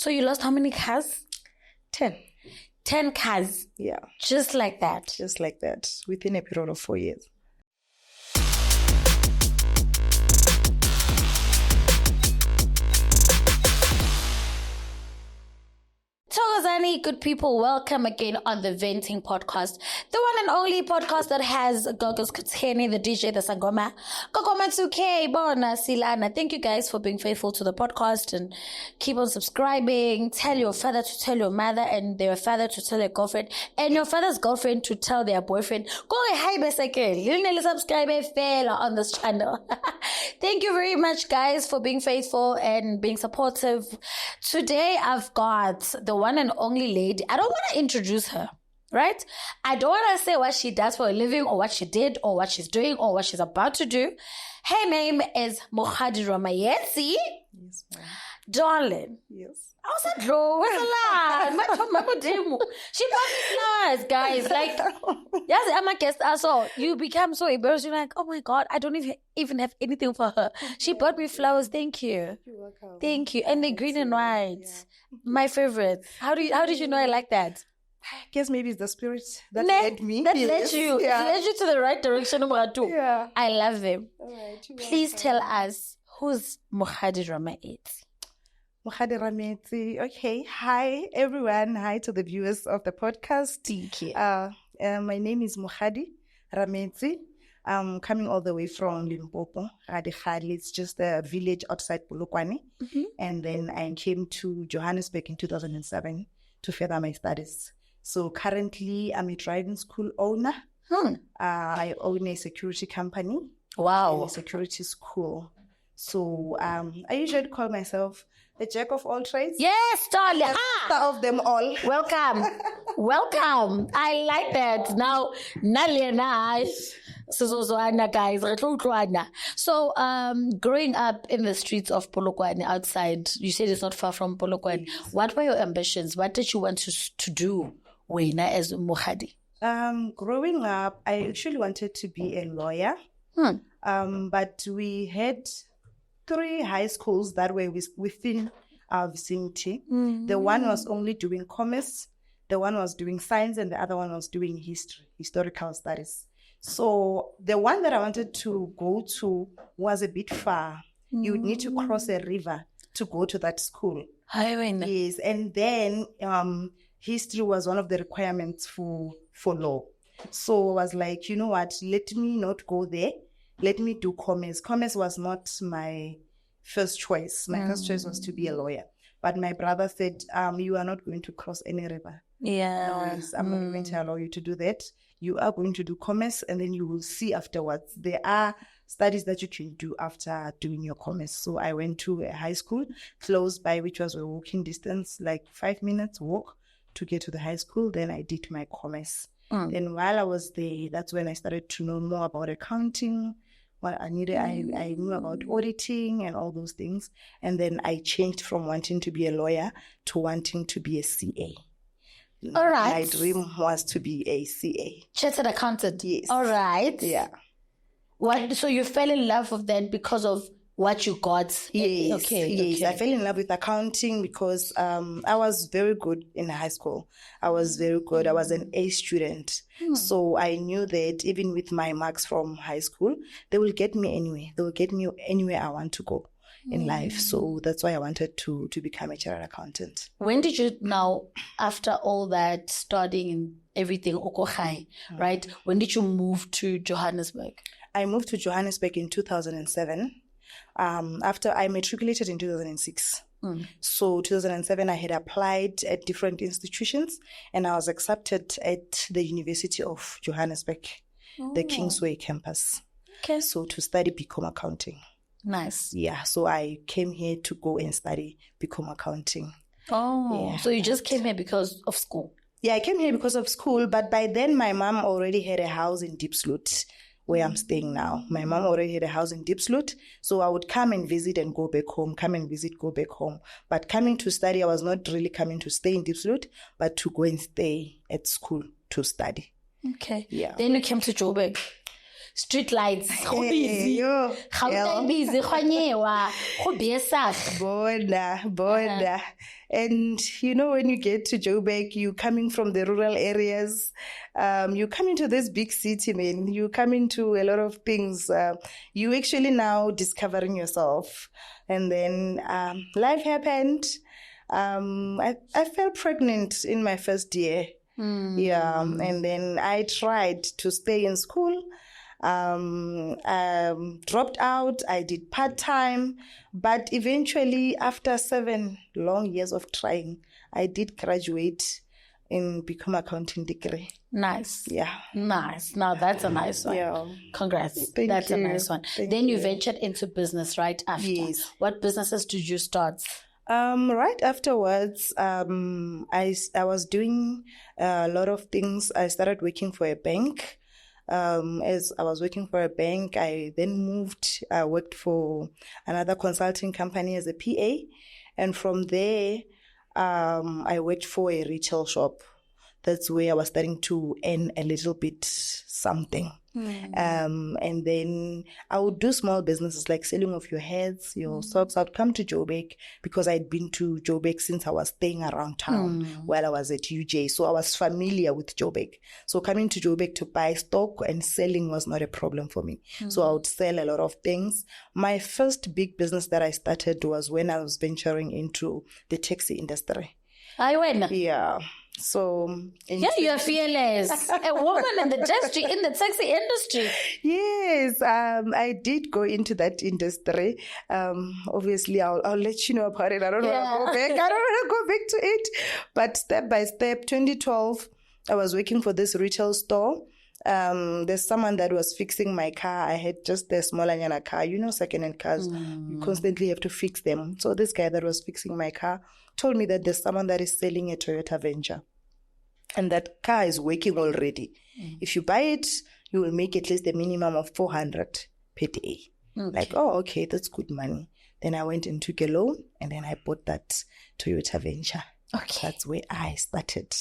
So you lost how many cars? 10. 10 cars. Yeah. Just like that. Just like that, within a period of 4 years. Thokozani, good people, welcome again on the Venting Podcast, the one and only podcast that has Gogo Skhotheni, the DJ, the Sangoma, Gogo Matsuke, Bona, Silana. Thank you guys for being faithful to the podcast and keep on subscribing. Tell your father to tell your mother and their father to tell their girlfriend and your father's girlfriend to tell their boyfriend. Go hi beseke, subscribe on this channel. Thank you very much, guys, for being faithful and being supportive. Today, I've got the one and only lady. I don't want to introduce her, right? I don't want to say what she does for a living or what she did or what she's doing or what she's about to do. Her name is Mokgadi Ramayetsi. Yes, ma'am. Darling. Yes. I was like, bro, what's a lot? She bought me flowers, guys. Like, yes, I'm a guest. Also, you become so embarrassed. You're like, oh my God, I don't even have anything for her. She bought me flowers. Thank you. You're welcome. Thank you. And they're green and white. Yeah. My favorite. How did you know I like that? I guess maybe it's the spirit that led me. That led you. Yeah. It led you to the right direction. Yeah. I love them. All right. Please tell us, who's Mokgadi Ramayetsi? Mokgadi Ramayetsi. Okay. Hi, everyone. Hi to the viewers of the podcast. Thank you. My name is Mokgadi Ramayetsi. I'm coming all the way from Limpopo. It's just a village outside Polokwane. Mm-hmm. And then I came to Johannesburg in 2007 to further my studies. So currently, I'm a driving school owner. I own a security company. Wow. And a security school. So I usually call myself a jack of all trades. Yes, darling. Master of them all. Welcome. Welcome. I like that. Now, Naliana. Guys. So, growing up in the streets of Polokwane outside, you said it's not far from Polokwane. Yes. What were your ambitions? What did you want to do, Wena, as Mokgadi? Growing up, I actually wanted to be a lawyer. But we had 3 high schools that were within our vicinity. The one was only doing commerce, the one was doing science, and the other one was doing historical studies. So the one that I wanted to go to was a bit far. You would need to cross a river to go to that school. Yes, and then history was one of the requirements for law. So I was like, you know what, let me not go there. Let me do commerce. Commerce was not my first choice. My first choice was to be a lawyer. But my brother said, you are not going to cross any river. Yeah. No, I'm not going to allow you to do that. You are going to do commerce and then you will see afterwards. There are studies that you can do after doing your commerce. So I went to a high school close by, which was a walking distance, like 5 minutes walk to get to the high school. Then I did my commerce. Then while I was there, that's when I started to know more about accounting. What I needed, I knew about auditing and all those things. And then I changed from wanting to be a lawyer to wanting to be a CA. All right. My dream was to be a CA. Chartered accountant. Yes. All right. Yeah. So you fell in love with that because of what you got? Yes. Okay. Yes. Okay. I fell in love with accounting because I was very good in high school. I was very good. I was an A student. So I knew that even with my marks from high school, they will get me anywhere. They will get me anywhere I want to go in life. So that's why I wanted to become a chartered accountant. When did you now, after all that studying and everything, right? When did you move to Johannesburg? I moved to Johannesburg in 2007. After I matriculated in 2006. So 2007, I had applied at different institutions and I was accepted at the University of Johannesburg, the Kingsway campus. Okay. So to study BCom accounting. Nice. Yeah. So I came here to go and study BCom accounting. Oh. Yeah. So you just came here because of school? Yeah, I came here because of school, but by then my mom already had a house in Diepsloot, where I'm staying now. My mom already had a house in Diepsloot, so I would come and visit and go back home, come and visit, go back home. But coming to study, I was not really coming to stay in Diepsloot, but to go and stay at school to study. Okay. Yeah. Then you came to Joburg. street lights. Go busy. Yo, Gauteng busy. Kgonyewa. Go besag. Bona. And you know, when you get to Joburg, you coming from the rural areas, you come into this big city, man. You come into a lot of things. You actually now discovering yourself. And then life happened. I fell pregnant in my first year. Yeah, and then I tried to stay in school. Dropped out. I did part-time, but eventually, after 7 long years of trying, I did graduate and become accounting degree. Nice. Yeah. Nice. Now that's a nice one. Yeah. Congrats. Thank That's you. a nice one. Thank Then you you. ventured into business right after. Yes. What businesses did you start? Right afterwards, I was doing a lot of things. I started working for a bank. As I was working for a bank, I then moved. I worked for another consulting company as a PA. And from there, I worked for a retail shop. That's where I was starting to earn a little bit something. And then I would do small businesses like selling of your heads, your socks. I'd come to Joburg because I'd been to Joburg since I was staying around town while I was at UJ. So I was familiar with Joburg. So coming to Joburg to buy stock and selling was not a problem for me. So I would sell a lot of things. My first big business that I started was when I was venturing into the taxi industry. I win. Yeah. So Yeah, you're fearless. A woman in the taxi industry. Yes, I did go into that industry. Obviously, I'll let you know about it. I don't want to go back. I don't want to go back to it. But step by step, 2012, I was working for this retail store. There's someone that was fixing my car. I had just a small anyana car. You know, second-hand cars, you constantly have to fix them. So this guy that was fixing my car told me that there's someone that is selling a Toyota Venture. And that car is working already. If you buy it, you will make at least a minimum of 400 per day. Okay. Like, oh, okay, that's good money. Then I went and took a loan, and then I bought that Toyota Venture. Okay. That's where I started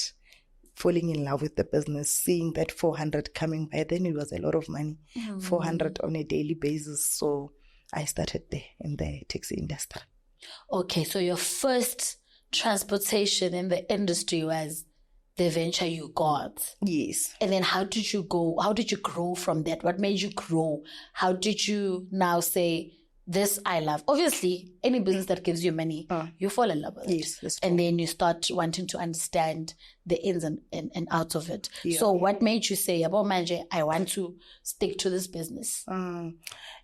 falling in love with the business, seeing that 400 coming by. Then it was a lot of money, 400 on a daily basis. So I started there in the taxi industry. Okay, so your first transportation in the industry was the venture you got. Yes. And then how did you grow from that? What made you grow? How did you now say, this I love? Obviously, any business that gives you money, you fall in love with it. Yes, that's true. And then you start wanting to understand the ins and outs of it. Yeah. So what made you say, Yabo Manje, I want to stick to this business?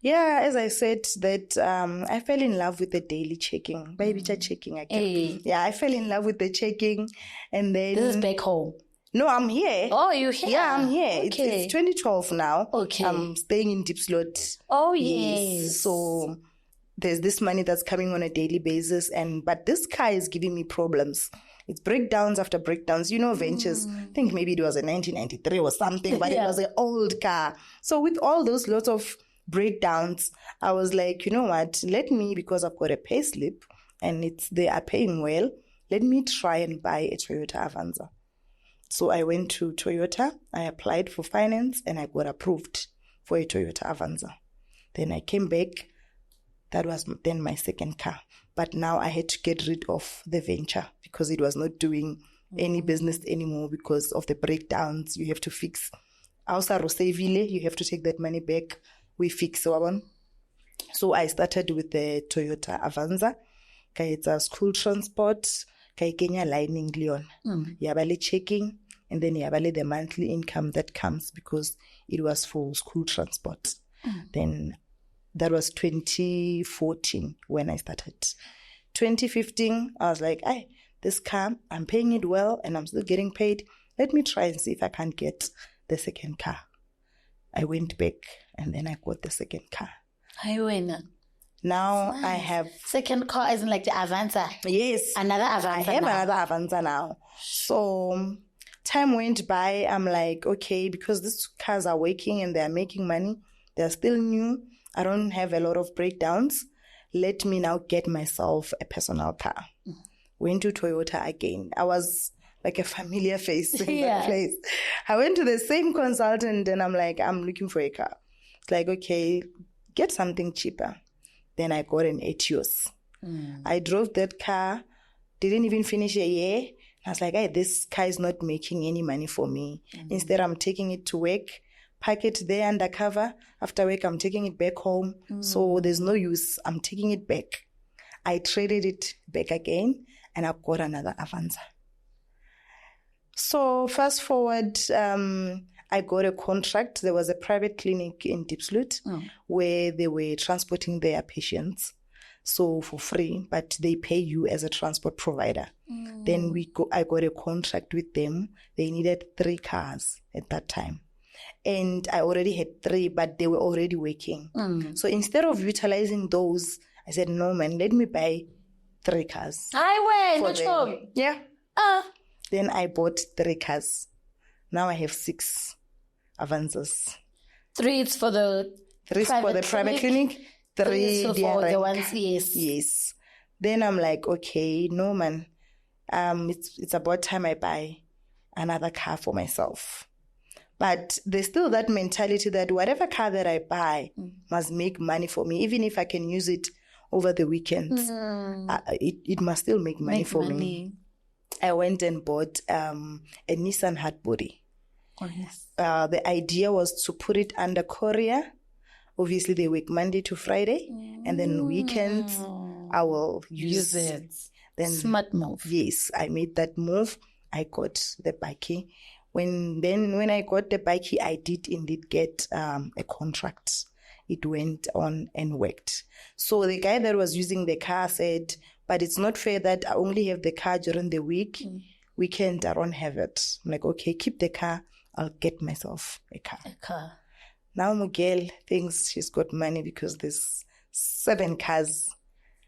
Yeah, as I said, that I fell in love with the daily checking. Baby checking again. Hey. Yeah, I fell in love with the checking. And then... This is back home. No, I'm here. Oh, you're here? Yeah, I'm here. Okay. It's 2012 now. Okay. I'm staying in Deep Slot. Oh, yes. So there's this money that's coming on a daily basis. But this car is giving me problems. It's breakdowns after breakdowns. You know, ventures. I think maybe it was a 1993 or something, but it was an old car. So with all those lots of breakdowns, I was like, you know what? Let me, because I've got a pay slip and they are paying well, let me try and buy a Toyota Avanza. So I went to Toyota, I applied for finance, and I got approved for a Toyota Avanza. Then I came back. That was then my second car. But now I had to get rid of the venture because it was not doing any business anymore because of the breakdowns. You have to fix. Also, Roseville, you have to take that money back. We fix one. So I started with the Toyota Avanza. It's a school transport. Kenya lining Leon. Yabale checking, and then yabale the monthly income that comes because it was for school transport. Then that was 2014 when I started. 2015, I was like, this car, I'm paying it well and I'm still getting paid. Let me try and see if I can get the second car. I went back and then I got the second car. I win. Now nice. I have... Second car isn't like the Avanza. Yes. Another Avanza I have another Avanza now. So time went by. I'm like, okay, because these cars are working and they're making money. They're still new. I don't have a lot of breakdowns. Let me now get myself a personal car. Went to Toyota again. I was like a familiar face in that place. I went to the same consultant and I'm like, I'm looking for a car. It's like, okay, get something cheaper. Then I got an Etios. I drove that car, didn't even finish a year. I was like, hey, this car is not making any money for me. Instead, I'm taking it to work, park it there undercover. After work, I'm taking it back home. So there's no use. I'm taking it back. I traded it back again, and I got another Avanza. So fast forward, I got a contract. There was a private clinic in Diepsloot where they were transporting their patients. So for free, but they pay you as a transport provider. Then I got a contract with them. They needed 3 cars at that time. And I already had 3, but they were already working. So instead of utilizing those, I said, no, man, let me buy 3 cars. I went, no. Yeah. Then I bought 3 cars. Now I have 6 Avanzas. 3 is for the 3 is for the private clinic. 3 is for the ones, yes. Yes. Then I'm like, okay, no, man. It's about time I buy another car for myself. But there's still that mentality that whatever car that I buy must make money for me, even if I can use it over the weekends. It must still make money for me. I went and bought a Nissan Hardbody. Oh, yes. The idea was to put it under courier. Obviously, they work Monday to Friday, and then weekends I will use it. Then smart move. Yes, I made that move. I got the bikey. When I got the bikey, I did indeed get a contract. It went on and worked. So the guy that was using the car said, but it's not fair that I only have the car during the week. Weekend, I don't have it. I'm like, okay, keep the car. I'll get myself a car. Now Miguel thinks she's got money because there's 7 cars.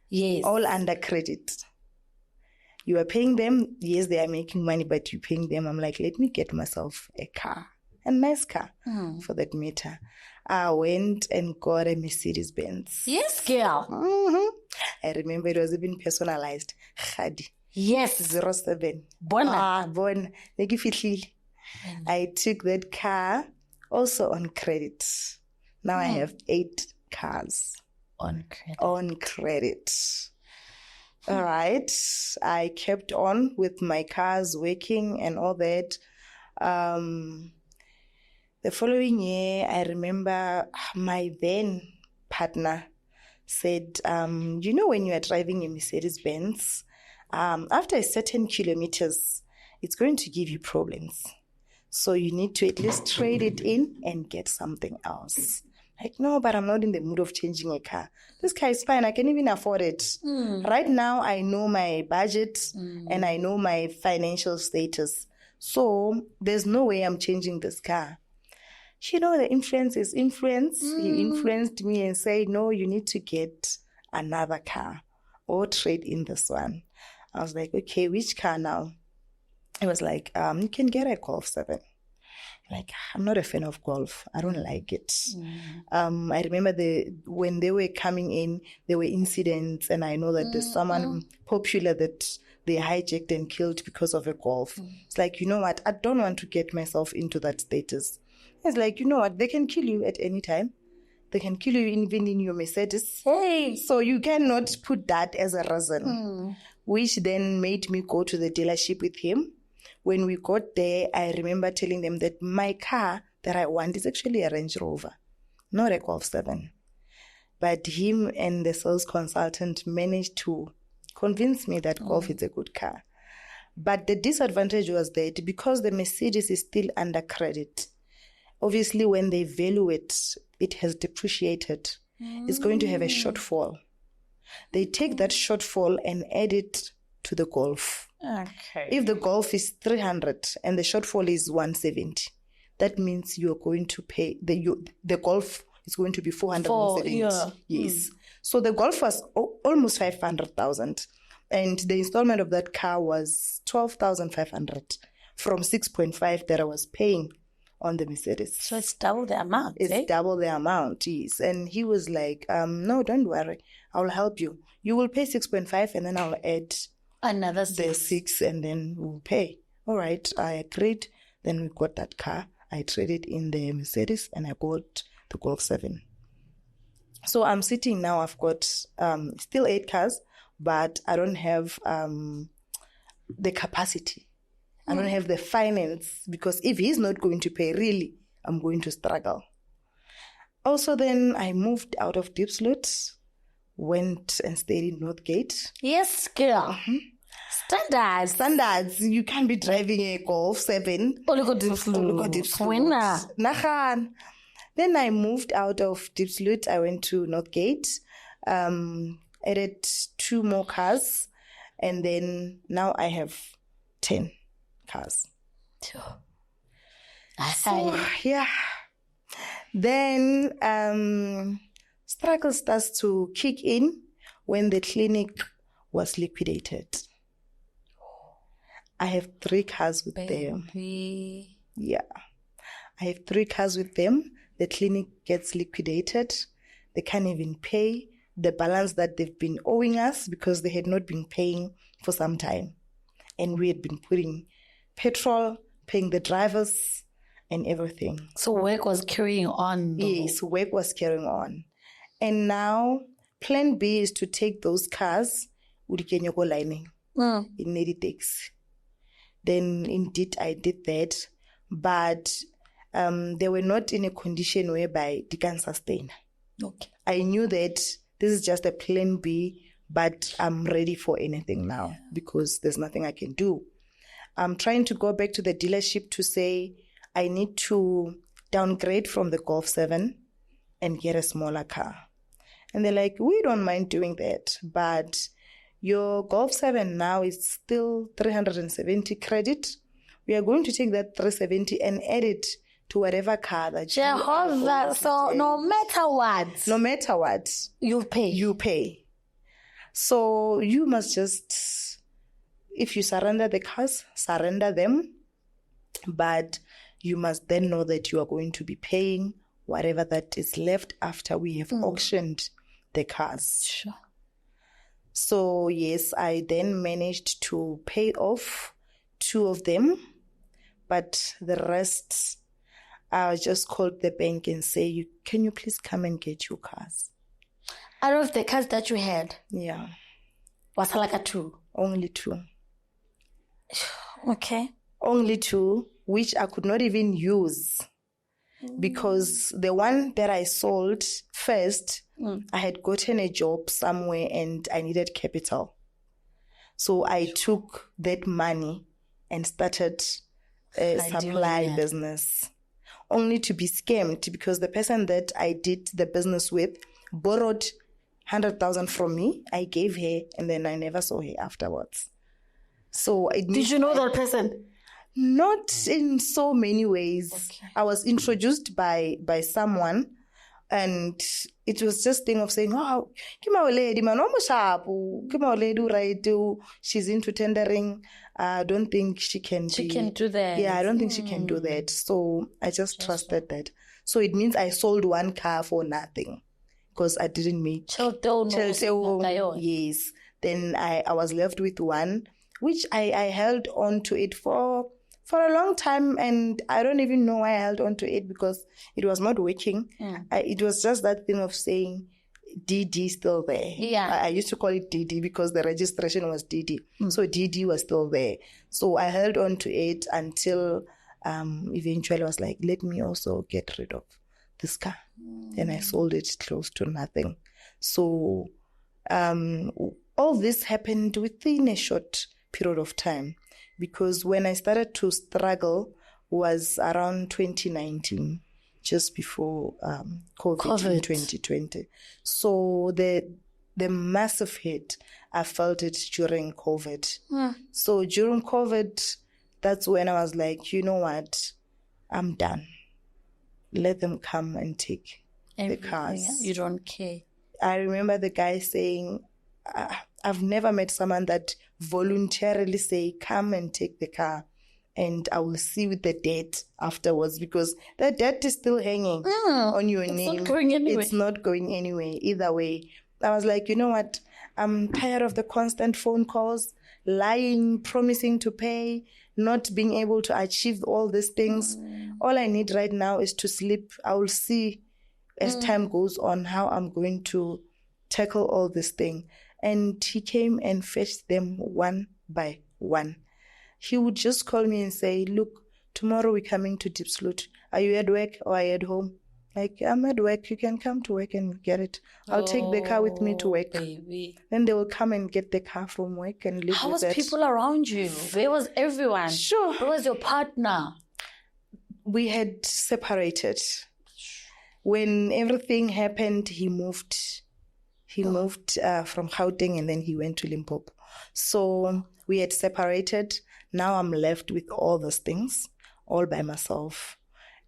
Yes. All under credit. You are paying them. Yes, they are making money, but you're paying them. I'm like, let me get myself a car. A nice car for that matter. I went and got a Mercedes-Benz. Yes, girl. I remember it was even personalized. Mokgadi. Yes. 07. Bona. Bona. I took that car also on credit. Now I have 8 cars. On credit. All right. I kept on with my cars working and all that. The following year, I remember my then partner said, when you are driving a Mercedes-Benz, after a certain kilometers, it's going to give you problems. So you need to at least trade it in and get something else. Like, no, but I'm not in the mood of changing a car. This car is fine. I can even afford it. Right now, I know my budget and I know my financial status. So there's no way I'm changing this car. The influence is influence. He influenced me and said, no, you need to get another car or trade in this one. I was like, okay, which car now? It was like, you can get a Golf 7. Like, I'm not a fan of golf. I don't like it. I remember when they were coming in, there were incidents, and I know that there's someone popular that they hijacked and killed because of a golf. It's like, you know what? I don't want to get myself into that status. It's like, you know what? They can kill you at any time. They can kill you even in your Mercedes. Hey. So you cannot put that as a reason, which then made me go to the dealership with him. When we got there, I remember telling them that my car that I want is actually a Range Rover, not a Golf 7. But him and the sales consultant managed to convince me that Golf is a good car. But the disadvantage was that because the Mercedes is still under credit, obviously when they value it, it has depreciated. It's going to have a shortfall. They take that shortfall and add it to the Golf. Okay. If the Golf is 300 and the shortfall is 170, that means you're going to pay the Golf is going to be 470. Yes. So the Golf was almost 500,000, and the installment of that car was 12,500 from 6.5 that I was paying on the Mercedes. So it's double the amount. It's double the amount, yes. And he was like, no, don't worry. I'll help you. You will pay 6.5 and then I'll add another 6 and then we'll pay. All right, I agreed. Then we got that car. I traded in the Mercedes and I got the Golf 7. So I'm sitting now, I've got still 8 cars, but I don't have the capacity. I don't have the finance, because if he's not going to pay, really, I'm going to struggle. Also, then I moved out of Diepsloot, went and stayed in Northgate. Yes, girl. Standards. You can't be driving a Golf 7. Only go Diepsloot. Nahan. Then I moved out of Diepsloot. I went to Northgate, added 2 more cars, and then now I have 10 cars. So, yeah. Then struggle starts to kick in when the clinic was liquidated. I have 3 cars with them. Yeah. I have 3 cars with them. The clinic gets liquidated. They can't even pay the balance that they've been owing us, because they had not been paying for some time. And we had been putting petrol, paying the drivers, and everything. So work was carrying on. Yes, work was carrying on. And now plan B is to take those cars, Udikenyo lining, in Neditex. Then indeed I did that, but they were not in a condition whereby they can sustain. Okay. I knew that this is just a plan B, but I'm ready for anything now, because there's nothing I can do. I'm trying to go back to the dealership to say I need to downgrade from the Golf 7 and get a smaller car. And they're like, we don't mind doing that, but your Golf 7 now is still 370 credit. We are going to take that 370 and add it to whatever car that Jehovah, so no matter what, you pay. So you must just, if you surrender the cars, surrender them, but you must then know that you are going to be paying whatever that is left after we have auctioned the cars. Sure. So yes, I then managed to pay off 2 of them, but the rest, I just called the bank and say, can you please come and get your cars? Out of the cars that you had? Yeah. Was like a 2? Only 2. Okay. Only 2, which I could not even use, because the one that I sold first, I had gotten a job somewhere and I needed capital. So I took that money and started a supply business, only to be scammed, because the person that I did the business with borrowed 100,000 from me. I gave her, and then I never saw her afterwards. So did you know that person? Not in so many ways. Okay. I was introduced by someone, and it was just thing of saying, oh, give my lady, man, give my lady, right? She's into tendering. I don't think she can do that. Yeah, I don't think she can do that. So I just trusted that. So it means I sold 1 car for nothing, because I didn't make. Yes. Then I was left with 1, which I held on to it for a long time, and I don't even know why I held on to it, because it was not working. It was just that thing of saying DD still there. Yeah. I used to call it DD because the registration was DD. So DD was still there. So I held on to it until eventually I was like, let me also get rid of this car. And I sold it close to nothing. So all this happened within a short period of time, because when I started to struggle was around 2019, just before COVID in 2020. So the massive hit, I felt it during COVID. So during COVID, that's when I was like, you know what, I'm done. Let them come and take everything, the cars. You don't care. I remember the guy saying, I've never met someone that voluntarily say, come and take the car, and I will see with the debt afterwards, because the debt is still hanging on your name. Not going anywhere. It's not going anywhere either way. I was like, you know what? I'm tired of the constant phone calls, lying, promising to pay, not being able to achieve all these things. All I need right now is to sleep. I will see as time goes on, how I'm going to tackle all this thing. And he came and fetched them one by one. He would just call me and say, look, tomorrow we're coming to Diepsloot. Are you at work or are you at home? Like, I'm at work. You can come to work and get it. I'll take the car with me to work. Baby. Then they will come and get the car from work and live How with was it. people around you? Where was everyone? Sure. Where was your partner? We had separated. When everything happened, he moved. He moved from Gauteng and then he went to Limpopo. So we had separated. Now I'm left with all those things, all by myself.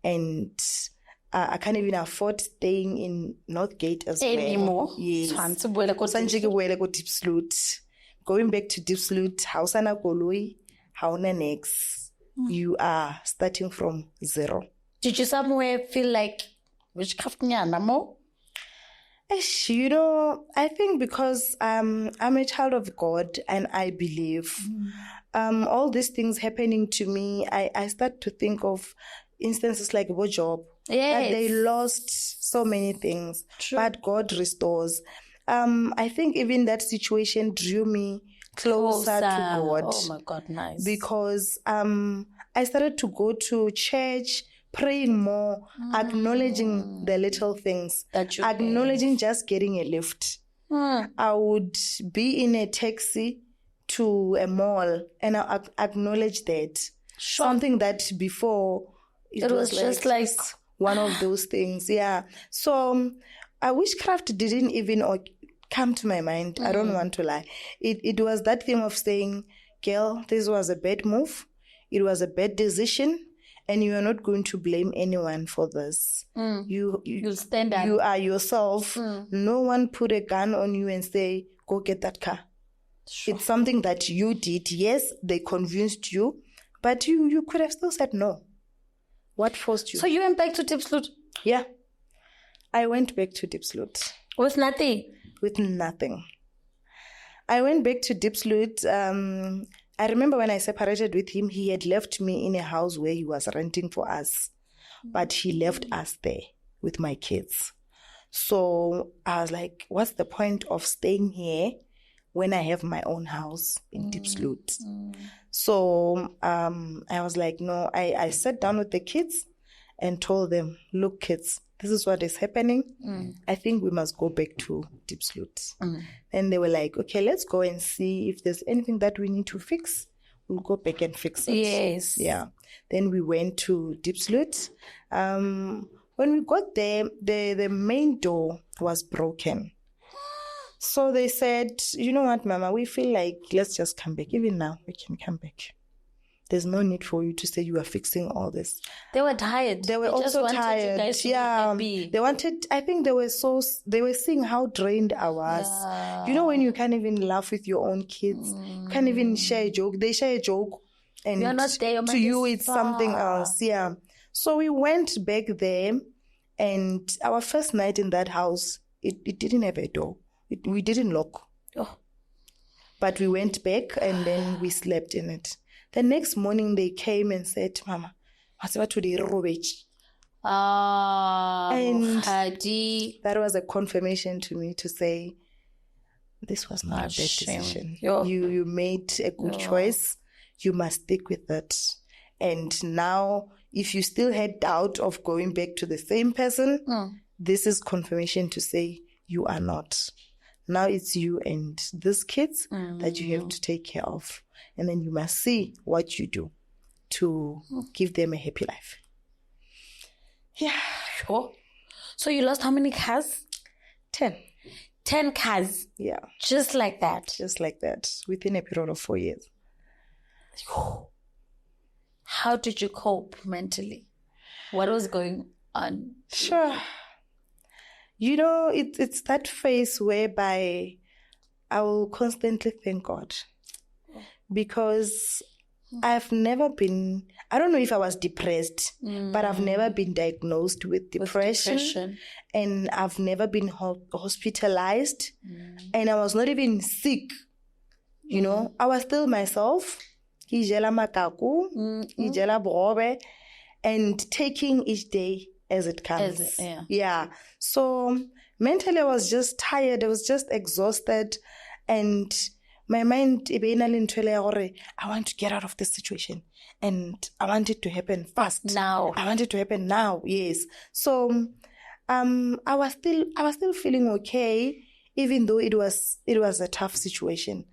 And I can't even afford staying in Northgate as well. Anymore? Yes. Diepsloot. Going back to Diepsloot, hausana koloi, hauna next. You are starting from zero. Did you somewhere feel like witchcraft nyana more? You know, I think because I'm a child of God and I believe all these things happening to me, I start to think of instances like a job. Yes. That they lost so many things, True. but God restores. I think even that situation drew me closer to God. Oh my God, nice. Because I started to go to church, praying more, acknowledging the little things, acknowledging just getting a lift. I would be in a taxi to a mall and I acknowledge that. Sure. Something that before it was just like one of those things. Yeah. So witchcraft didn't even come to my mind. I don't want to lie. It was that thing of saying, girl, this was a bad move. It was a bad decision. And you are not going to blame anyone for this. You'll stand up. You are yourself. No one put a gun on you and say, go get that car. Sure. It's something that you did. Yes, they convinced you, but you could have still said no. What forced you? So you went back to Diepsloot? Yeah. I went back to Diepsloot. With nothing? With nothing. I went back to Diepsloot. I remember when I separated with him, he had left me in a house where he was renting for us. But he left us there with my kids. So I was like, what's the point of staying here when I have my own house in Diepsloot? So I was like, no, I sat down with the kids and told them, look, kids, this is what is happening. I think we must go back to Diepsloot. And they were like, okay, let's go and see if there's anything that we need to fix. We'll go back and fix it. Yes. Yeah. Then we went to Diepsloot. When we got there, the main door was broken. So they said, you know what, Mama, we feel like let's just come back. Even now, we can come back. There's no need for you to say you are fixing all this. They were tired. They were also tired. Yeah. They wanted, I think they were seeing how drained I was. Yeah. You know, when you can't even laugh with your own kids, you can't even share a joke. They share a joke. And you're not there. To you, it's something else. Yeah. So we went back there, and our first night in that house, it didn't have a door. We didn't lock. Oh. But we went back and then we slept in it. The next morning they came and said, Mama, what's about today? And Mokgadi. That was a confirmation to me to say, this was not a bad decision. You made a good choice. You must stick with it. And now, if you still had doubt of going back to the same person, this is confirmation to say you are not. Now it's you and these kids that you have to take care of. And then you must see what you do to give them a happy life. Yeah. Sure. So you lost how many cars? 10. 10 cars? Yeah. Just like that? Just like that, within a period of 4 years. How did you cope mentally? What was going on? Sure. You know, it's that phase whereby I will constantly thank God. Because I've never been, I don't know if I was depressed, but I've never been diagnosed with depression. And I've never been hospitalized. And I was not even sick. You know, I was still myself. And taking each day as it comes. Yeah. So mentally, I was just tired. I was just exhausted. And my mind, I want to get out of this situation. And I want it to happen fast. Now. I want it to happen now. Yes. So I was still feeling okay, even though it was a tough situation.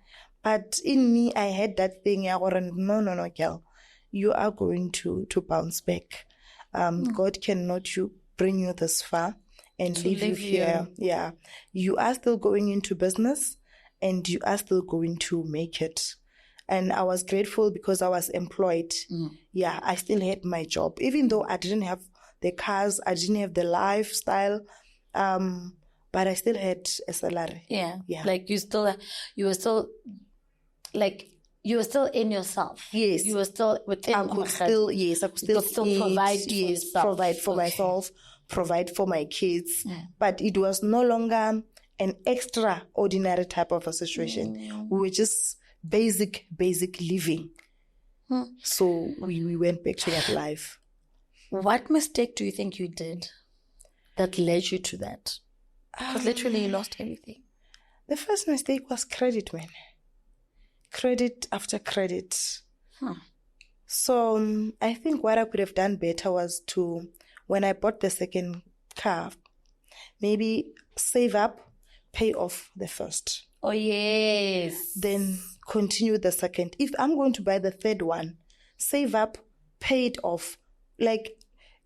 But in me, I had that thing, no, girl. You are going to bounce back. God cannot bring you this far and leave you here. Yeah. You are still going into business and you are still going to make it. And I was grateful because I was employed. Yeah, I still had my job. Even though I didn't have the cars, I didn't have the lifestyle, but I still had a salary. Yeah. Like you were still in yourself. Yes. You were still within. I could still eat, provide for myself, provide for my kids. But it was no longer an extraordinary type of a situation. We were just basic living. So we went back to that life. What mistake do you think you did that led you to that? Because literally you lost everything. The first mistake was credit, man. Credit after credit. So I think what I could have done better was to, when I bought the second car, maybe save up, pay off the first. Oh, yes. Then continue the second. If I'm going to buy the third one, save up, pay it off. Like,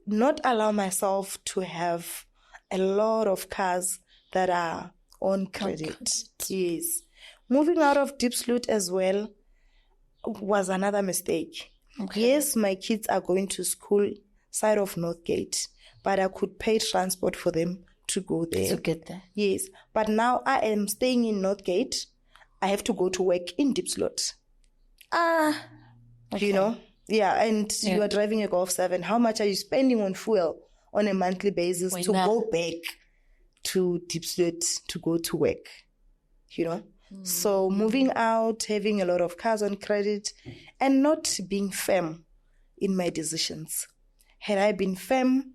not allow myself to have a lot of cars that are on credit. Yes. Moving out of Diepsloot as well was another mistake. Yes, my kids are going to school side of Northgate, but I could pay transport for them to go there. To get there. Yes. But now I am staying in Northgate. I have to go to work in Diepsloot. Okay. You know? Yeah, and you are driving a Golf 7. How much are you spending on fuel on a monthly basis to go back to Diepsloot to go to work? You know? So moving out, having a lot of cars on credit, and not being firm in my decisions. Had I been firm,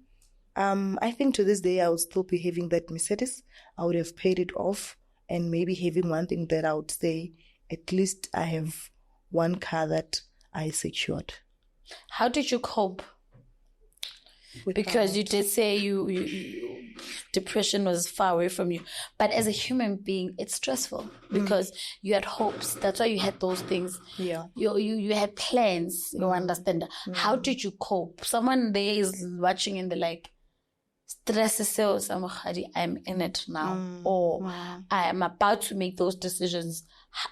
I think to this day I would still be having that Mercedes. I would have paid it off, and maybe having one thing that I would say, at least I have one car that I secured. How did you cope? Because you did say you depression was far away from you, but as a human being, it's stressful because you had hopes. That's why you had those things. Yeah, you had plans. You understand? How did you cope? Someone there is watching and they're like, stress is so. Mokgadi, I'm in it now, or I am about to make those decisions.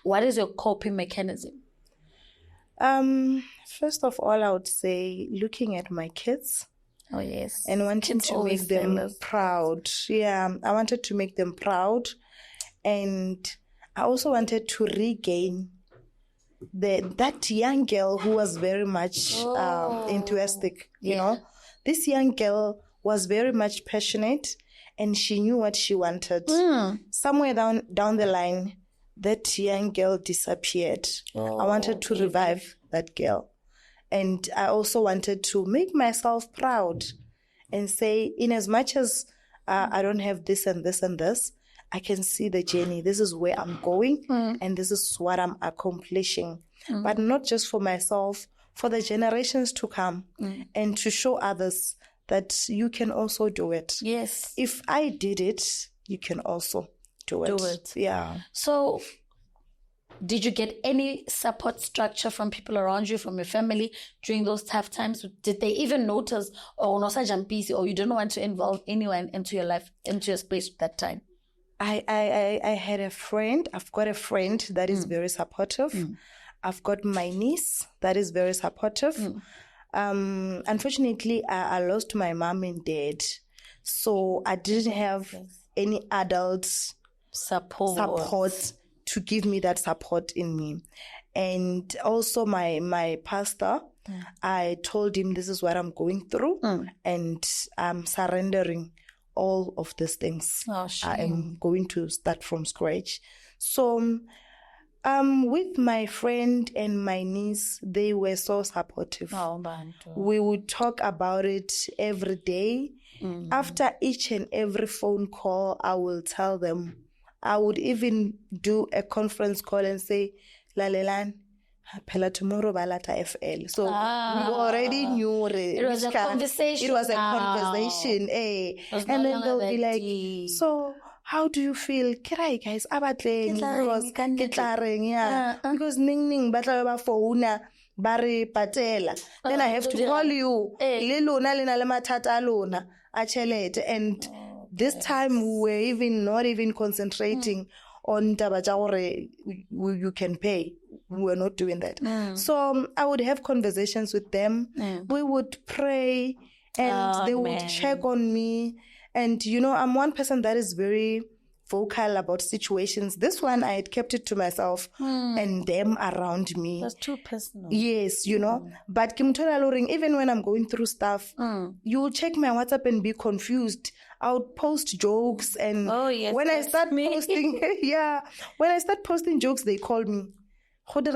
What is your coping mechanism? First of all, I would say looking at my kids. Oh, yes. And wanting to make them proud. Yeah, I wanted to make them proud. And I also wanted to regain that young girl who was very much enthusiastic, you know. This young girl was very much passionate and she knew what she wanted. Somewhere down the line, that young girl disappeared. I wanted to revive that girl. And I also wanted to make myself proud and say, in as much as I don't have this and this and this, I can see the journey. This is where I'm going and this is what I'm accomplishing. But not just for myself, for the generations to come and to show others that you can also do it. Yes. If I did it, you can also do it. Yeah. So, did you get any support structure from people around you, from your family during those tough times? Did they even notice, or you didn't want to involve anyone into your life, into your space at that time? I had a friend. I've got a friend that is very supportive. I've got my niece that is very supportive. Unfortunately, I lost my mom and dad. So I didn't have any adult support to give me that support in me. And also my pastor, I told him this is what I'm going through and I'm surrendering all of these things. I am going to start from scratch. So with my friend and my niece, they were so supportive. We would talk about it every day After each and every phone call, I will tell them. I would even do a conference call and say, Lalelan, Pela tomorrow balata FL. So we already knew it was a conversation. It was a conversation, and then they'll be like, so how do you feel? Kirai guys, abatleng because ning batla ba phone bare patela. Then I have to call you. Le lona le na le mathata a lona a chelete, and this time we were even not even concentrating on taba tsa gore you can pay. We were not doing that. So I would have conversations with them. We would pray, and they would check on me. And you know, I'm one person that is very vocal about situations. This one, I had kept it to myself and them around me. That's too personal. Yes, you know. But Kimtola Loring, even when I'm going through stuff, you'll check my WhatsApp and be confused. I would post jokes, and when I start posting, when I start posting jokes, they call me. Then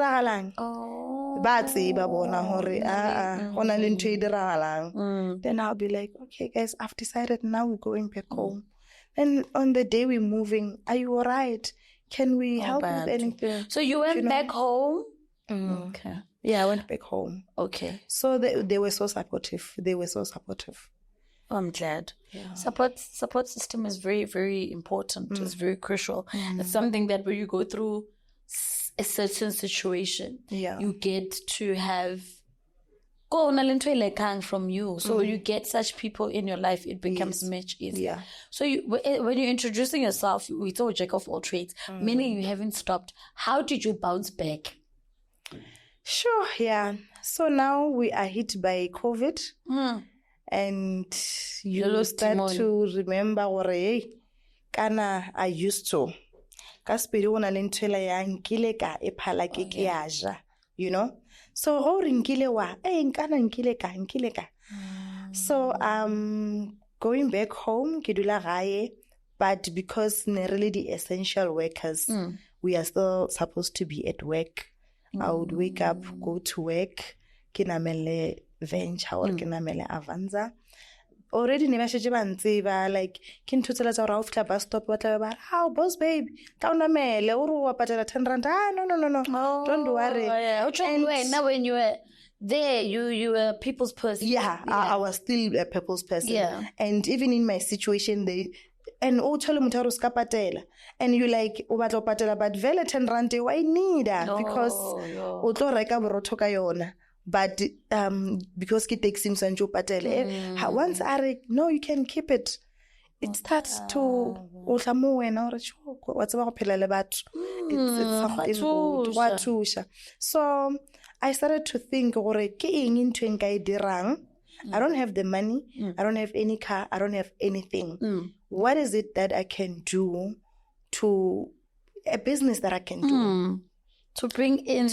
I'll be like, okay guys, I've decided now we're going back home. And on the day we're moving, are you all right? Can we help with anything? So you went back home? Okay. Yeah, I went back home. Okay. So they were so supportive. Oh, I'm glad. Yeah. Support system is very, very important. It's very crucial. It's something that when you go through a certain situation, you get to have from you. So you get such people in your life, it becomes much easier. So when you're introducing yourself, we told jack of all trades, meaning you haven't stopped. How did you bounce back? Sure, yeah. So now we are hit by COVID, and you start to remember what kana I used to. You know? So so going back home but because really the essential workers, we are still supposed to be at work. I would wake up, go to work, kinamele venture or kinamele avanza. Already never like kin tutela tsa ra ofla bus stop what about how boss babe kauna mele uru wa patela 10 rand. No. Don't worry. And now when you were there, you were a people's person. I was still a people's person. And even in my situation, and you like but vele 10 rand I need because utlo reka borotho ka yona. But because it takes him Sancho Patel, once no, you can keep it. It starts to what's about it's something good. So I started to think, I don't have the money, I don't have any car, I don't have anything. What is it that I can do to a business that I can do? To bring in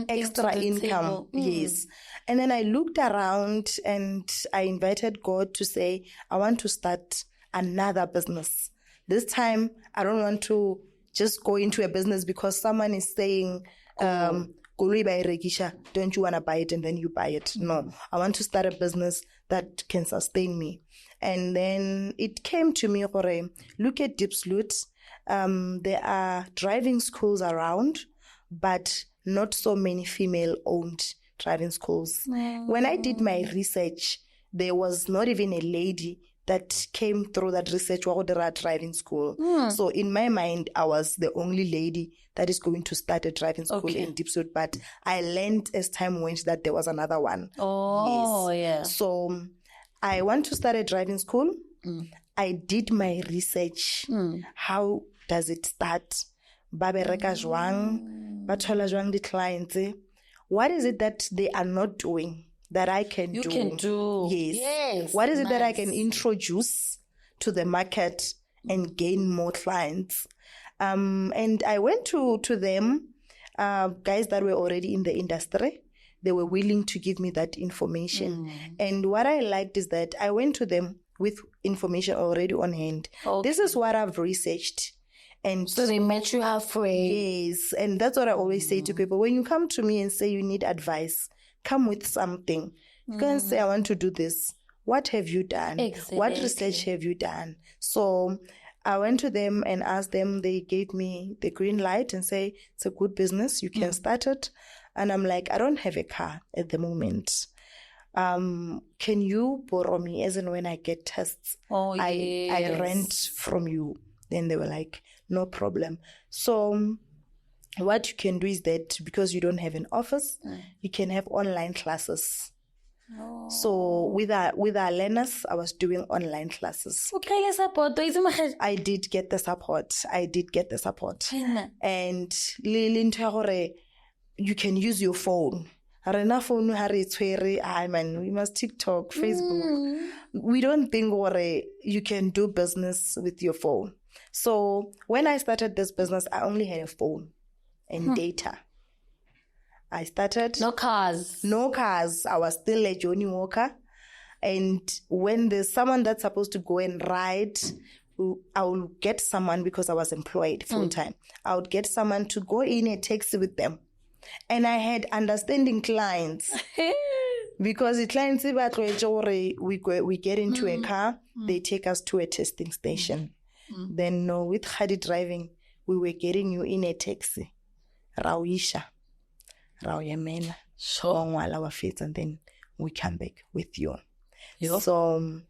extra income. Yes. And then I looked around and I invited God to say, I want to start another business. This time, I don't want to just go into a business because someone is saying, don't you want to buy it? And then you buy it. No, I want to start a business that can sustain me. And then it came to me, look at Diepsloot. There are driving schools around, but not so many female-owned driving schools. When I did my research, there was not even a lady that came through that research driving school. So in my mind, I was the only lady that is going to start a driving school in Diepsloot. But I learned as time went that there was another one. So I want to start a driving school. I did my research. How does it start? Babereka jwang, bathola jwang di clients. What is it that they are not doing that I can do? You can do. Yes. What is it that I can introduce to the market and gain more clients? And I went to them, guys that were already in the industry. They were willing to give me that information. And what I liked is that I went to them with information already on hand. This is what I've researched. And so they met you halfway. Yes. And that's what I always say to people. When you come to me and say you need advice, come with something. You can't say, I want to do this. what have you done? Exactly. What research have you done? So I went to them and asked them. They gave me the green light and say, it's a good business. You can start it. And I'm like, I don't have a car at the moment. Can you borrow me as and when I get tests? I rent from you. Then they were like, no problem. So what you can do is that because you don't have an office, you can have online classes. Oh. So with our learners, I was doing online classes. I did get the support. And you can use your phone. We must TikTok, Facebook. We don't think you can do business with your phone. So when I started this business, I only had a phone and data. I started. No cars. I was still a Johnny Walker. And when there's someone that's supposed to go and ride, I will get someone, because I was employed full time. I would get someone to go in a taxi with them. And I had understanding clients. Because the clients, we get into a car, they take us to a testing station. Then with Mokgadi driving, we were getting you in a taxi. Rawisha. Rauyamela. Our feet, and then we come back with you. Yep. So,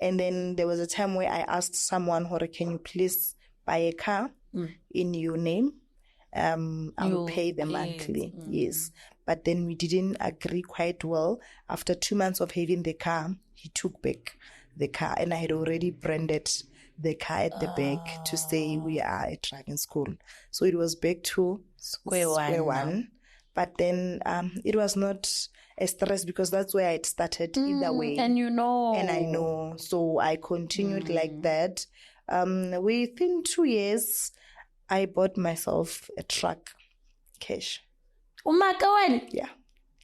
and then there was a time where I asked someone, can you please buy a car in your name? I will pay them monthly. Yes. But then we didn't agree quite well. After 2 months of having the car, he took back the car, and I had already branded the car at the back to say we are a driving school. So it was back to square one. But then it was not a stress, because that's where I started either way. And I know. So I continued like that. Within 2 years, I bought myself a truck, cash. Yeah,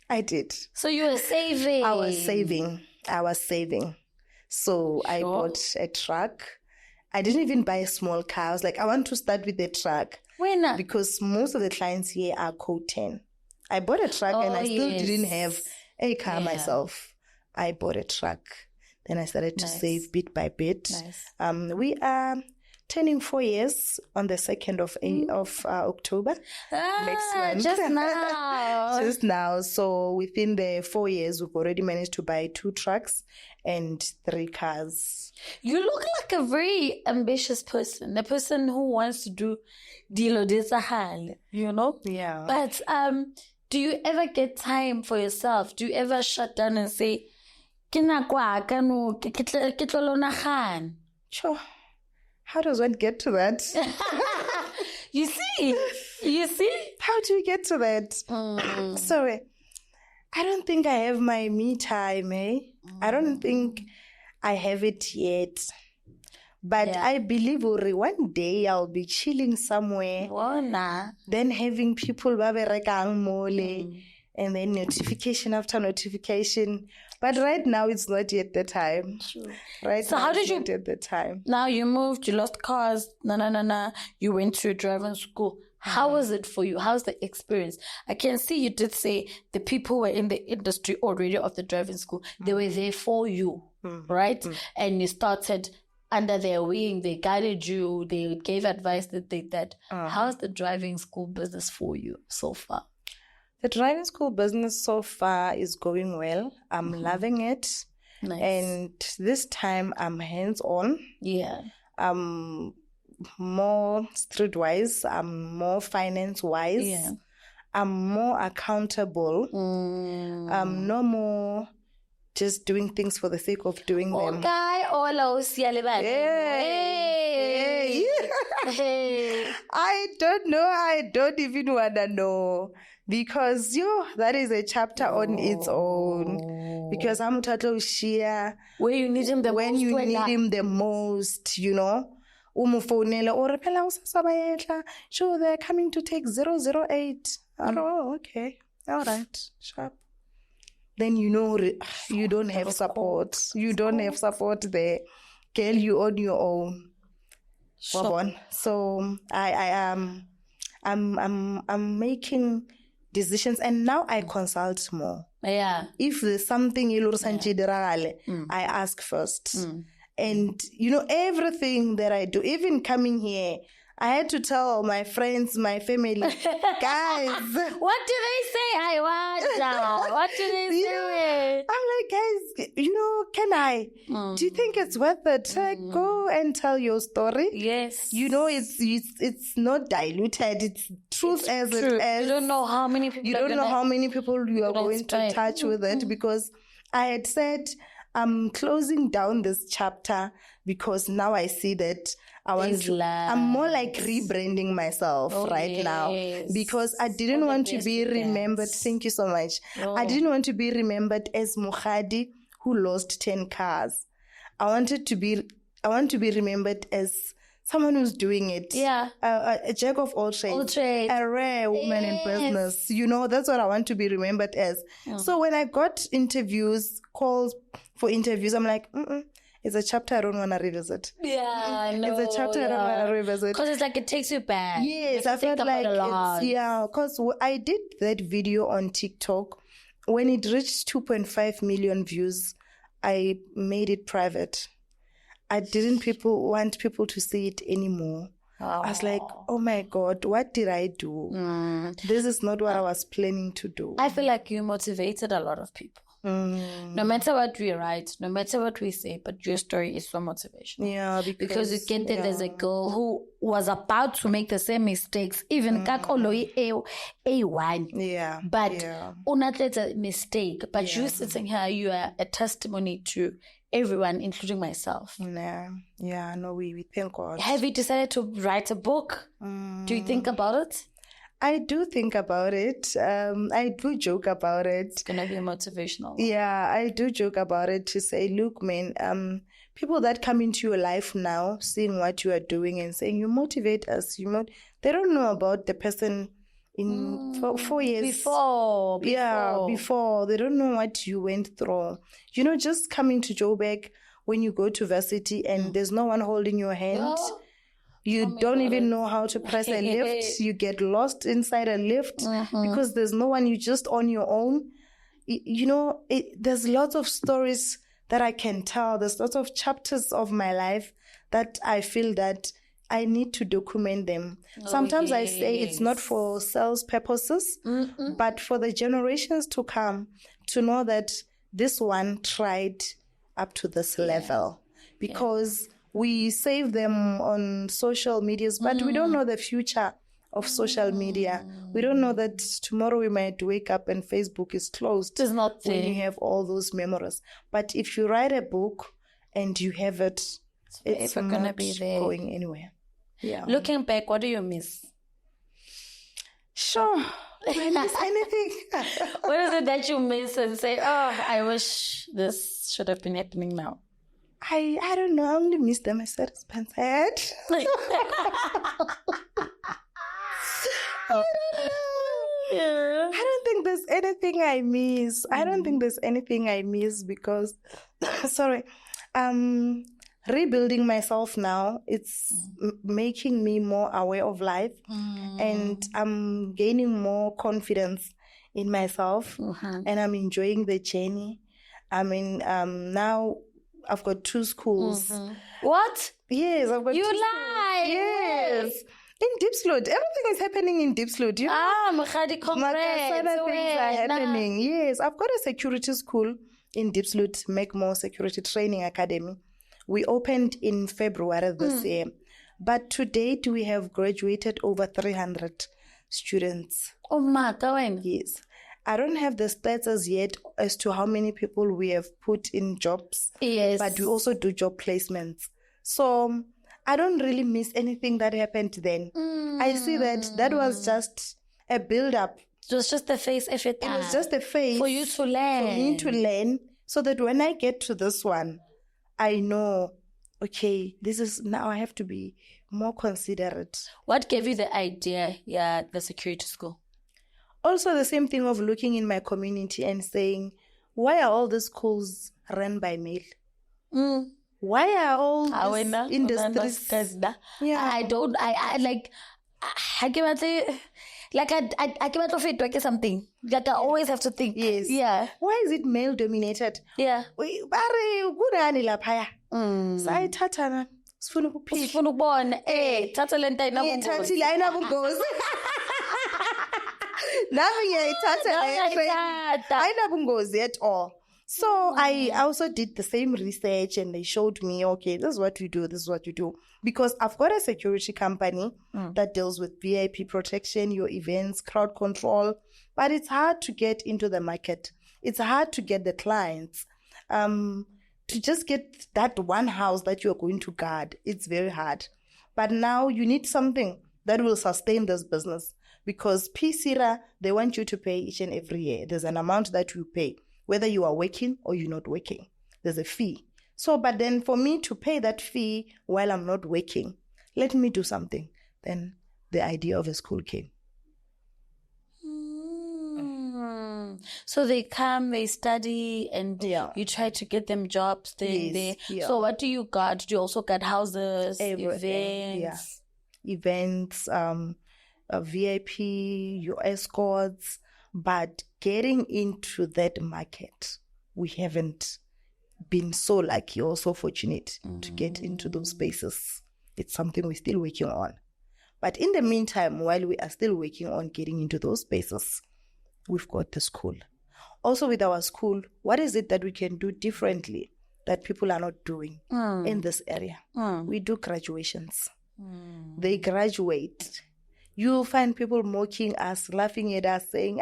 I did. So you were saving. I was saving. So I bought a truck. I didn't even buy a small car. I was like, I want to start with a truck. When? Because most of the clients here are code 10. I bought a truck and I still didn't have a car myself. I bought a truck. Then I started to save bit by bit. Nice. We are turning 4 years on the 2nd of October next month. Just now. Just now. So within the 4 years, we've already managed to buy 2 trucks and 3 cars. You look like a very ambitious person, the person who wants to do dilo desahal, Yeah. But do you ever get time for yourself? Do you ever shut down and say, Sure. How does one get to that? You see? How do you get to that? Sorry. I don't think I have my me time, I don't think I have it yet. But I believe one day I'll be chilling somewhere. Then having people and then notification after notification. But right now it's not yet the time. True. So how did you at the time? Now you moved, you lost cars, you went to a driving school. How was it for you? How's the experience? I can see you did say the people were in the industry already of the driving school. They were there for you, right? And you started under their wing. They guided you. They gave advice that they did. How's the driving school business for you so far? The driving school business so far is going well. I'm loving it. Nice. And this time I'm hands-on. Yeah. I'm more streetwise. I'm more finance-wise. Yeah. I'm more accountable. I'm no more just doing things for the sake of doing them. Hey. I don't know. I don't even want to know. Because that is a chapter on its own. Because I'm total share. Where you need him the most. When you need him the most, Sure, they're coming to take 008. Oh, okay. All right. Sharp. Then you don't have support. You don't have support there. Girl, you on your own. Sure. So I'm making decisions, and now I consult more. Yeah. If there's something I ask first. And, everything that I do, even coming here, I had to tell my friends, my family, guys. What do they say? I want now. What do they say? I'm like, guys, can I? Do you think it's worth it? Like, go and tell your story. Yes. It's not diluted. It's truth as true. it is. You don't know how many people. You don't know how many people you are going to touch with it, because I had said I'm closing down this chapter because now I see that I'm more like rebranding myself now, because I didn't want to be remembered. Thank you so much. I didn't want to be remembered as Mokgadi who lost 10 cars. I want to be remembered as someone who's doing it. Yeah. A jack of all trades. A rare woman in business. That's what I want to be remembered as. So when I got calls for interviews, I'm like, it's a chapter I don't want to revisit. Yeah, I know. It's a chapter I don't want to revisit. Because it's like it takes you back. Yes, I felt like because I did that video on TikTok. When it reached 2.5 million views, I made it private. I didn't want people to see it anymore. I was like, oh my God, what did I do? This is not what I was planning to do. I feel like you motivated a lot of people. No matter what we write, no matter what we say, but your story is so motivational. Yeah, because you get that there's a girl who was about to make the same mistakes, even A1. Yeah. But not let a mistake. But you sitting here, you are a testimony to everyone, including myself. Yeah, no, we thank God. Have you decided to write a book? Do you think about it? I do think about it. I do joke about it. It's going to be motivational. Yeah, I do joke about it to say, look, man, people that come into your life now, seeing what you are doing and saying, you motivate us. They don't know about the person in 4 years. Before. Yeah, before. They don't know what you went through. Just coming to Joburg when you go to varsity and there's no one holding your hand. You don't even know how to press a lift. You get lost inside a lift because there's no one. You're just on your own. There's lots of stories that I can tell. There's lots of chapters of my life that I feel that I need to document them. Sometimes I say it's not for sales purposes, but for the generations to come to know that this one tried up to this level. Because we save them on social medias, but we don't know the future of social media. We don't know that tomorrow we might wake up and Facebook is closed. It's not there. When you have all those memories. But if you write a book and you have it, it's not gonna be there. Going anywhere. Yeah. Looking back, what do you miss? Sure. Do I miss anything? What is it that you miss and say, I wish this should have been happening now? I don't know. I only miss the Mercedes Benz I had. I don't think there's anything I miss. I don't think there's anything I miss because, sorry, rebuilding myself now, it's making me more aware of life and I'm gaining more confidence in myself and I'm enjoying the journey. I mean, now I've got 2 schools. What? Yes, I've got 2 schools. Yes. In Diepsloot. Everything is happening in Diepsloot. Mokgadi, congrats. Things are happening. Yes, I've got a security school in Diepsloot, Make More Security Training Academy. We opened in February this year. But to date, we have graduated over 300 students. Oh, my God. Yes. I don't have the stats as yet as to how many people we have put in jobs. Yes. But we also do job placements. So I don't really miss anything that happened then. I see that was just a build-up. It was just a phase. It was just a phase. For you to learn. For me to learn. So that when I get to this one, I know, okay, this is now I have to be more considerate. What gave you the idea, the security school? Also the same thing of looking in my community and saying, why are all the schools run by male? Why are all these industries? Yeah. I Like I came out of it like something. Like I always have to think. Yes. Yeah. Why is it male dominated? Yeah. Bare kunani laphaya. Sayithatha sifuna ukuphila. Sifuna ukubona thatha le nto ayinabungozi. Ngiyithathile ayinabungozi. Nami ngiyayithatha ayinabungozi at all. So I also did the same research and they showed me, okay, this is what we do, this is what you do. Because I've got a security company that deals with VIP protection, your events, crowd control, but it's hard to get into the market. It's hard to get the clients. To just get that one house that you're going to guard, it's very hard. But now you need something that will sustain this business because PCRA, they want you to pay each and every year. There's an amount that you pay. Whether you are working or you're not working, there's a fee. So, but then for me to pay that fee while I'm not working, let me do something. Then the idea of a school came. So they come, they study, and you try to get them jobs there. Yeah. So what do you guard? Do you also guard houses, events? Events, VIP, your escorts. But getting into that market, we haven't been so lucky or so fortunate to get into those spaces. It's something we're still working on. But in the meantime, while we are still working on getting into those spaces, we've got the school. Also with our school, what is it that we can do differently that people are not doing in this area? We do graduations. They graduate. You'll find people mocking us, laughing at us, saying,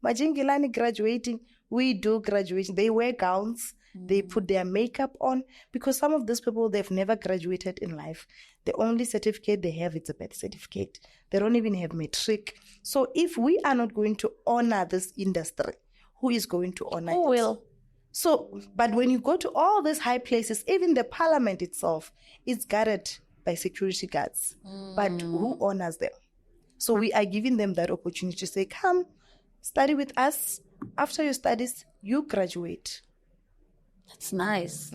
Majingilani graduating. We do graduation. They wear gowns. They put their makeup on. Because some of these people, they've never graduated in life. The only certificate they have is a birth certificate. They don't even have matric. So if we are not going to honor this industry, who is going to honor it? Who will? So, but when you go to all these high places, even the parliament itself is guarded by security guards. But who honors them? So we are giving them that opportunity to say, come, study with us. After your studies, you graduate. That's nice.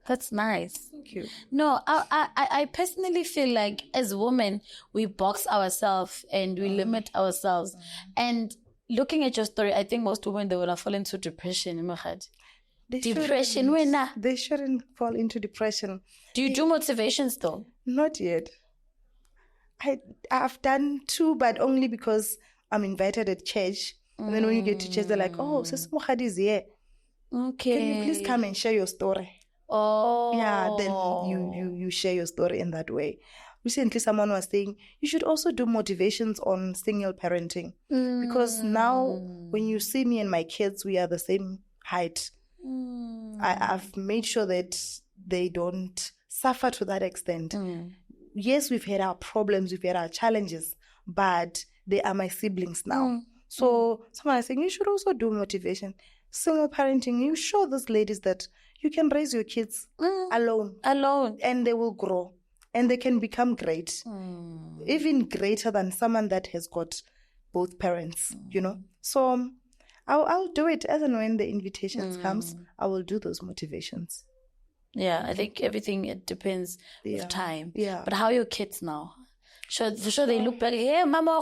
That's nice. Thank you. No, I personally feel like as women, we box ourselves and we limit ourselves. And looking at your story, I think most women, they would have fallen into depression. Mokgadi. Depression, when they shouldn't fall into depression. Do you do motivations though? Not yet. I've done 2, but only because I'm invited at church. And then when you get to church, they're like, oh, Sis Mokgadi is here. Okay. Can you please come and share your story? Oh. Yeah, then you share your story in that way. Recently, someone was saying, you should also do motivations on single parenting. Because now, when you see me and my kids, we are the same height. I've made sure that they don't suffer to that extent. Yes, we've had our problems, we've had our challenges, but they are my siblings now. So someone is saying, you should also do motivation. Single parenting, you show those ladies that you can raise your kids alone. And they will grow. And they can become great. Even greater than someone that has got both parents, you know. So I'll do it as and when the invitations comes. I will do those motivations. Yeah, I think everything, it depends of time. Yeah. But how are your kids now? For sure they look back, hey, mama,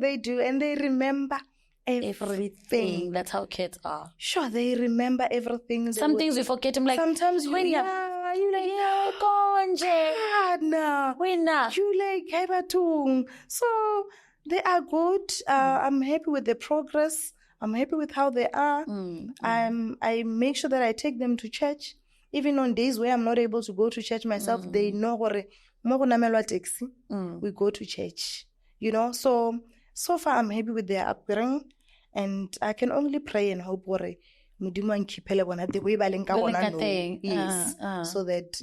they do. And they remember everything. That's how kids are. Sure, they remember everything. Some things we forget. I'm like, sometimes you like, so they are good. I'm happy with the progress. I'm happy with how they are. I make sure that I take them to church. Even on days where I'm not able to go to church myself, they know we go to church. You know, so far I'm happy with their upbringing, and I can only pray and hope yes, so that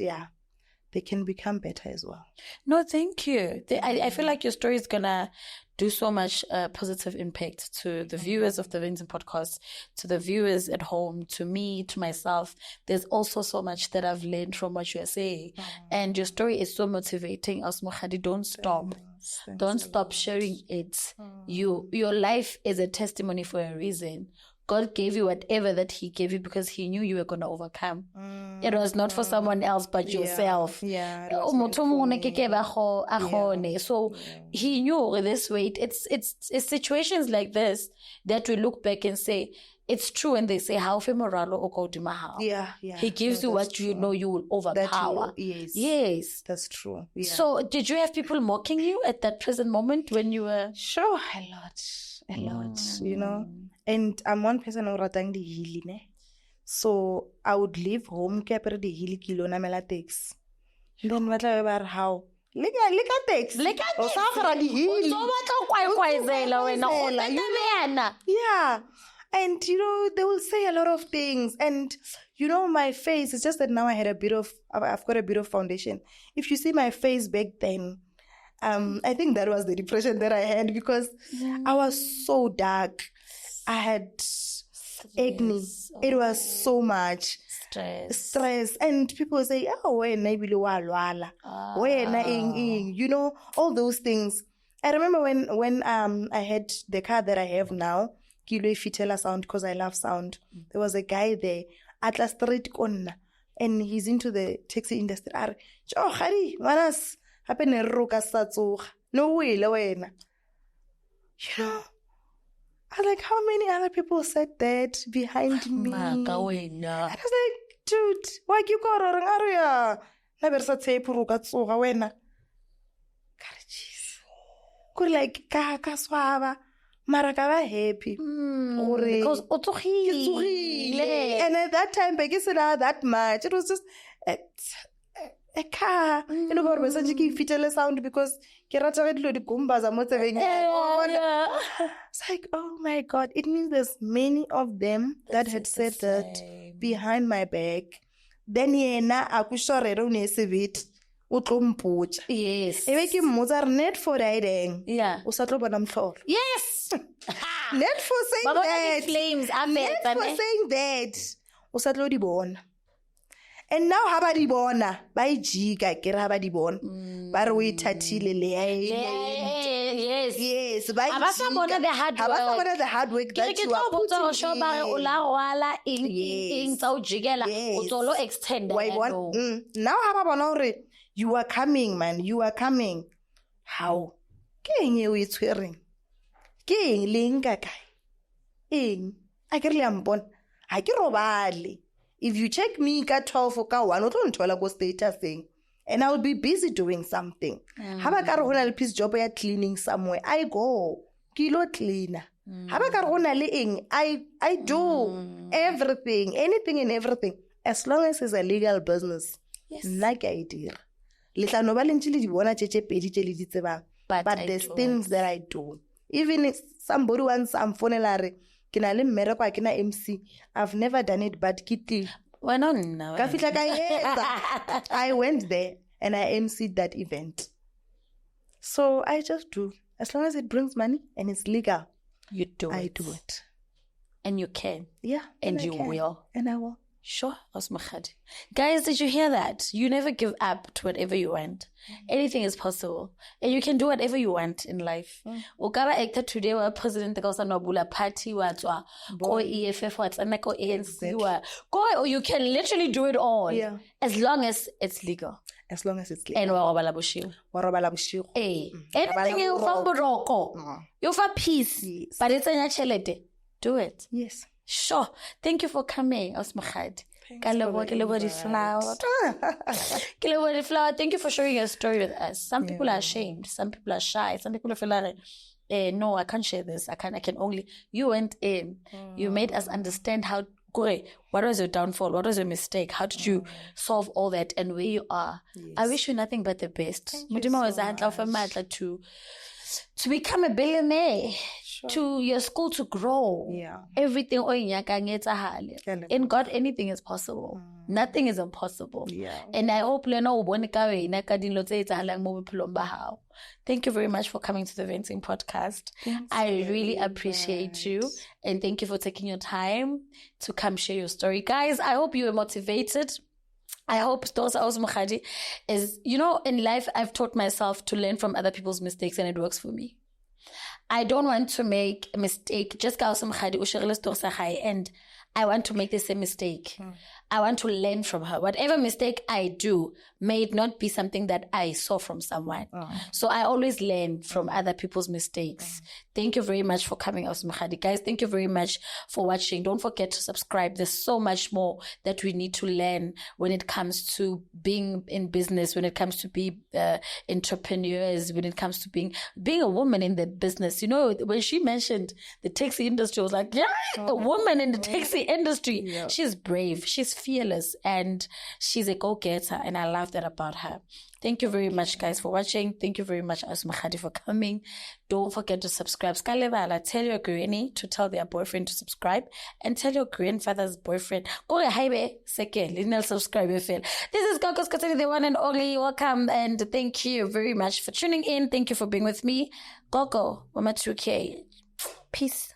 they can become better as well. No, thank you. I feel like your story is gonna do so much positive impact to the viewers of the Venting podcast, to the viewers at home, to me, to myself. There's also so much that I've learned from what you are saying. And your story is so motivating. As Mokgadi, don't stop. Don't stop sharing it. Your life is a testimony for a reason. God gave you whatever that He gave you because He knew you were going to overcome. It was not for someone else but yourself. Yeah. It was meant for me. So He knew this weight. It's situations like this that we look back and say, it's true when they say, how femoralo o go dimahao. Yeah. He gives you what you know you will overpower. Yes. That's true. Yeah. So did you have people mocking you at that present moment when you were? Sure, a lot, you know. And I'm one person who ratang the healing. So I would leave home, capture the healing kilo na mela takes. Then what about how? Look at takes. O safara the healing. Yeah. And, you know, they will say a lot of things. And, you know, my face, it's just that now I've got a bit of foundation. If you see my face back then, I think that was the depression that I had because I was so dark. I had acne. It was so much. Stress. And people say, oh, you know, all those things. I remember when I had the car that I have now, Kilo Fitela sound, because I love sound. There was a guy there at the street corner, and he's into the taxi industry. Manas, no way, Lawena. You know, I was like, how many other people said that behind me? And I was like, dude, why you go around? Never said say puruka tsoga wena. Could like ka swava. Mara ka ba happy. Because and at that time, I guess not that much. It was just a car. You know, but such a fitele sound because it's like, oh my God. It means there's many of them that had said that behind my back. Then yena akushorero nesebit. Yes. Net for riding. Yeah. Yes. Net for saying that. Flames. Net for saying that. And now how about the bona? By Giga, get how about the bon? But we tatile. Yes. By the hard work. The hard work that you are putting in. Now how about you are coming, man. You are coming. How? King you is swearing. King linga kai. Ing. I can liambon. I can robali. If you check me, ka 12 or ka 1, I don't tell go status thing. And I'll be busy doing something. How about a piece job at cleaning somewhere? I go. Kilo cleaner. How about I do everything, anything and everything. As long as it's a legal business. Yes. Like idea. But there's things that I do. Even if somebody wants some funerary, MC. I've never done it, but Kitty. Why not? I went there and I emceed that event. So I just do. As long as it brings money and it's legal, you do I do it. And you can. Yeah. And you will. And I will. Sure, Mokgadi. Guys, did you hear that? You never give up to whatever you want. Anything is possible. And you can do whatever you want in life. Ukara actor today wa president ka usanobula party wa tswa ko EFF wa tsana ko ANC wa go, you can literally do it all. Yeah. As long as it's legal. As long as it's legal. And warobala boshigo. Eh. Anything you fa boroko. You fa peace. Yes. But it's anya chelete. Do it. Yes. Sure. Thank you for coming, Mokgadi. Thank you for sharing your story with us. Some people are ashamed. Some people are shy. Some people feel like, no, I can't share this. I can only. You went in. You made us understand how. What was your downfall? What was your mistake? How did you solve all that and where you are? Yes. I wish you nothing but the best. To become a billionaire. Sure. To your school to grow. Yeah. Everything. In God, anything is possible. Nothing is impossible. Yeah. And I hope thank you very much for coming to the Venting Podcast. I really appreciate you. And thank you for taking your time to come share your story. Guys, I hope you were motivated. I hope Mokgadi is, in life, I've taught myself to learn from other people's mistakes and it works for me. I don't want to make a mistake. Just go some Mokgadi, o share story sa hae, and I want to make the same mistake. I want to learn from her. Whatever mistake I do, may it not be something that I saw from someone. So I always learn from other people's mistakes. Thank you very much for coming out, Mokgadi. Guys, thank you very much for watching. Don't forget to subscribe. There's so much more that we need to learn when it comes to being in business, when it comes to be entrepreneurs, when it comes to being a woman in the business. You know, when she mentioned the taxi industry, I was like, yeah, a woman in the taxi industry. Yeah. She's brave. She's fearless, and she's a go-getter, and I love that about her. Thank you very much, guys, for watching. Thank you very much, Mokgadi, for coming. Don't forget to subscribe. Tell your granny to tell their boyfriend to subscribe, and tell your grandfather's boyfriend. Subscribe. This is Gogo Skhotheni, the one and only. Welcome, and thank you very much for tuning in. Thank you for being with me. Gogo, Mama 2K. Peace.